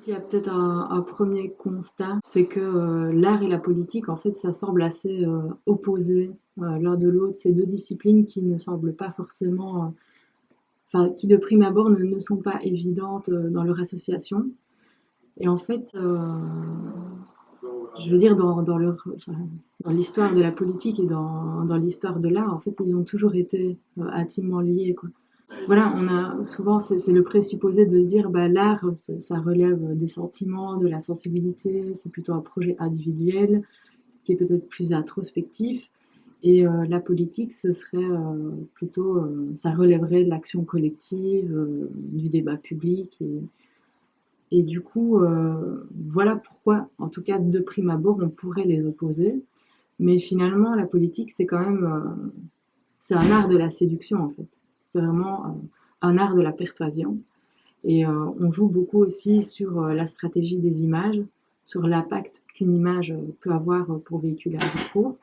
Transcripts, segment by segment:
Il y a peut-être un premier constat, c'est que l'art et la politique, en fait, ça semble assez opposé l'un de l'autre. Ces deux disciplines qui ne semblent pas forcément, enfin, qui de prime abord ne sont pas évidentes dans leur association. Et en fait, je veux dire, enfin, dans l'histoire de la politique et dans l'histoire de l'art, en fait, ils ont toujours été intimement liés, quoi. Voilà, on a souvent, c'est le présupposé de dire, bah, l'art, ça relève des sentiments, de la sensibilité, c'est plutôt un projet individuel qui est peut-être plus introspectif. Et la politique, ce serait plutôt, ça relèverait de l'action collective, du débat public. Et du coup, voilà pourquoi, en tout cas de prime abord, on pourrait les opposer. Mais finalement, la politique, c'est quand même, c'est un art de la séduction en fait. C'est vraiment un art de la persuasion. Et on joue beaucoup aussi sur la stratégie des images, sur l'impact qu'une image peut avoir pour véhiculer un discours.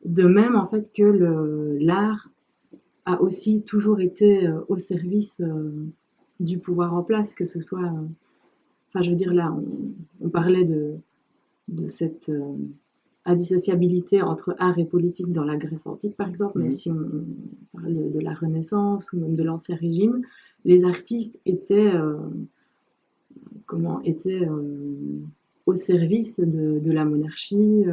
De même, en fait, que l'art a aussi toujours été au service du pouvoir en place, que ce soit, enfin, je veux dire, là, on parlait de cette indissociabilité entre art et politique dans la Grèce antique, par exemple, mais si on parle de la Renaissance ou même de l'Ancien Régime, les artistes étaient, étaient au service de la monarchie,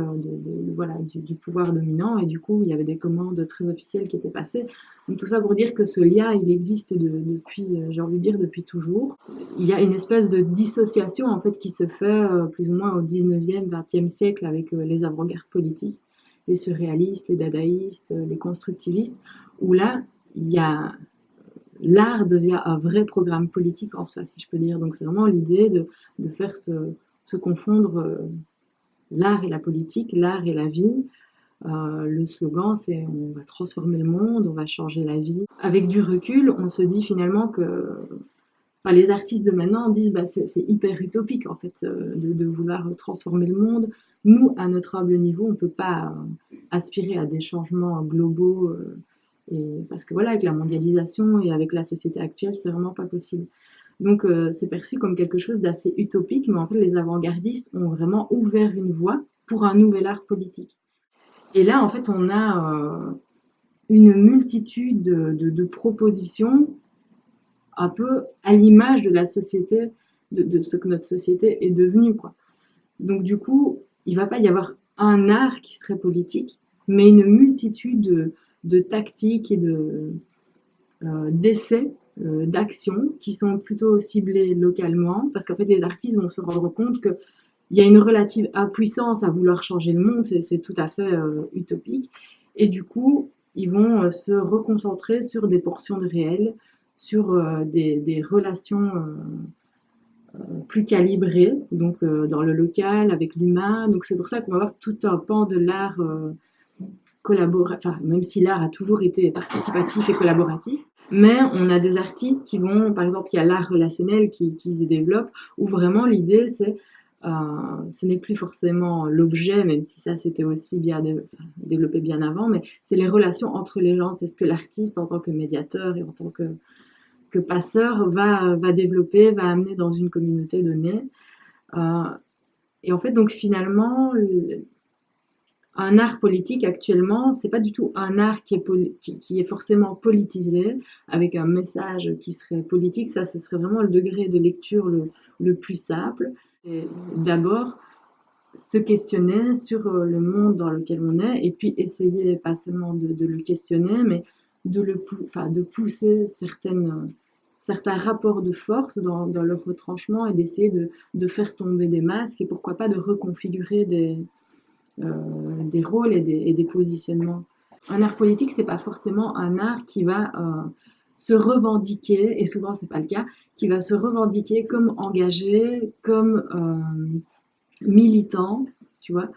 voilà, du pouvoir dominant, et du coup, il y avait des commandes très officielles qui étaient passées. Donc tout ça pour dire que ce lien, il existe depuis, j'ai envie de dire, depuis toujours. Il y a une espèce de dissociation en fait qui se fait plus ou moins au 19e, 20e siècle avec les avant-gardes politiques, les surréalistes, les dadaïstes, les constructivistes, où là, il y a l'art devient un vrai programme politique en soi, si je peux dire. Donc c'est vraiment l'idée de faire se confondre l'art et la politique, l'art et la vie. Le slogan, c'est on va transformer le monde, on va changer la vie. Avec du recul, on se dit finalement que enfin, les artistes de maintenant disent bah, c'est hyper utopique en fait de vouloir transformer le monde. Nous, à notre humble niveau, on ne peut pas aspirer à des changements globaux et parce que voilà, avec la mondialisation et avec la société actuelle, c'est vraiment pas possible. Donc c'est perçu comme quelque chose d'assez utopique, mais en fait les avant-gardistes ont vraiment ouvert une voie pour un nouvel art politique. Et là, en fait, on a une multitude de propositions un peu à l'image de la société, de ce que notre société est devenue, quoi. Donc du coup, il ne va pas y avoir un art qui serait politique, mais une multitude de tactiques et d'essais, d'actions qui sont plutôt ciblées localement, parce qu'en fait les artistes vont se rendre compte qu'il y a une relative impuissance à vouloir changer le monde, c'est tout à fait utopique, et du coup ils vont se reconcentrer sur des portions de réel, sur des relations plus calibrées, donc dans le local, avec l'humain. Donc c'est pour ça qu'on va avoir tout un pan de l'art collaboratif, enfin, même si l'art a toujours été participatif et collaboratif, mais on a des artistes qui vont, par exemple, il y a l'art relationnel qui se développe, où vraiment l'idée c'est ce n'est plus forcément l'objet, même si ça c'était aussi bien développé bien avant, mais c'est les relations entre les gens, c'est ce que l'artiste en tant que médiateur et en tant que passeur va développer, va amener dans une communauté donnée. Euh, et en fait, donc finalement, un art politique actuellement, c'est pas du tout un art qui est forcément politisé, avec un message qui serait politique. Ça, ce serait vraiment le degré de lecture le plus simple. D'abord, se questionner sur le monde dans lequel on est, et puis essayer pas seulement de le questionner, mais enfin, de pousser certains rapports de force dans leur retranchement et d'essayer de faire tomber des masques et pourquoi pas de reconfigurer des rôles et des positionnements. Un art politique, c'est pas forcément un art qui va se revendiquer, et souvent c'est pas le cas, qui va se revendiquer comme engagé, comme militant, tu vois.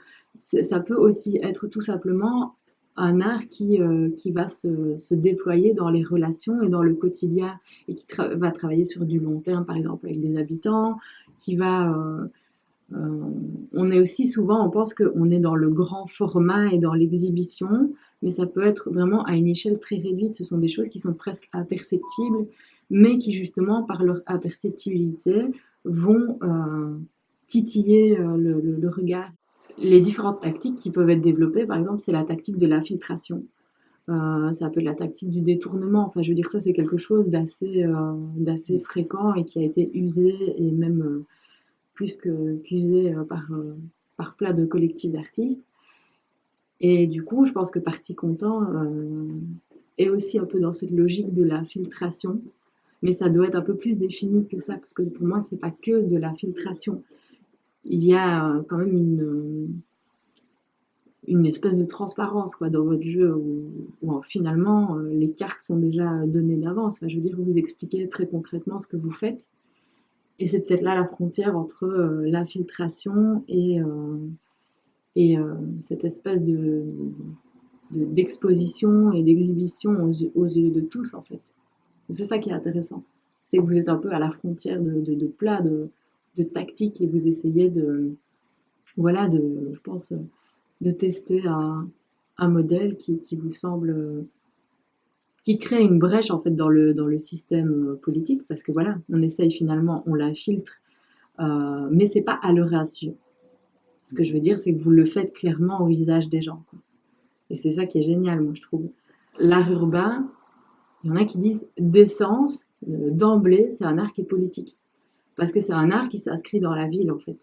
Ça peut aussi être tout simplement un art qui va se déployer dans les relations et dans le quotidien et va travailler sur du long terme, par exemple avec des habitants, qui va euh, on est aussi souvent, on pense qu'on est dans le grand format et dans l'exhibition, mais ça peut être vraiment à une échelle très réduite. Ce sont des choses qui sont presque imperceptibles, mais qui justement, par leur imperceptibilité, vont titiller le regard. Les différentes tactiques qui peuvent être développées, par exemple, c'est la tactique de l'infiltration. Ça peut être la tactique du détournement. Enfin, je veux dire, ça, c'est quelque chose d'assez fréquent et qui a été usé et même plus qu'usé par plein de collectifs d'artistes. Et du coup, je pense que Parti Content est aussi un peu dans cette logique de la filtration, mais ça doit être un peu plus défini que ça, parce que pour moi, c'est pas que de la filtration. Il y a quand même une espèce de transparence quoi, dans votre jeu où finalement les cartes sont déjà données d'avance. Enfin, je veux dire, vous expliquez très concrètement ce que vous faites. Et c'est peut-être là la frontière entre l'infiltration et cette espèce d'exposition et d'exhibition aux yeux de tous en fait. C'est ça qui est intéressant. C'est que vous êtes un peu à la frontière de plein de tactiques et vous essayez voilà, je pense, de tester un modèle qui vous semble, qui crée une brèche en fait dans le système politique parce que voilà, on essaye finalement, on la filtre, mais c'est pas à leur insu. Ce que je veux dire, c'est que vous le faites clairement au visage des gens, quoi. Et c'est ça qui est génial, moi je trouve. L'art urbain, il y en a qui disent d'essence, d'emblée, c'est un art qui est politique. Parce que c'est un art qui s'inscrit dans la ville, en fait.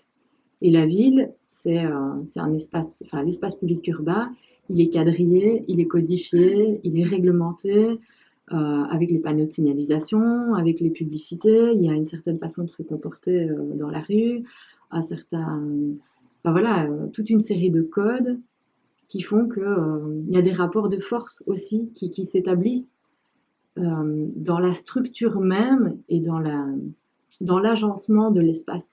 Et la ville, c'est un espace, enfin l'espace public urbain, il est quadrillé, il est codifié, il est réglementé, avec les panneaux de signalisation, avec les publicités, il y a une certaine façon de se comporter dans la rue, un certain, enfin voilà, toute une série de codes qui font que il y a des rapports de force aussi qui s'établissent dans la structure même et dans l'agencement de l'espace.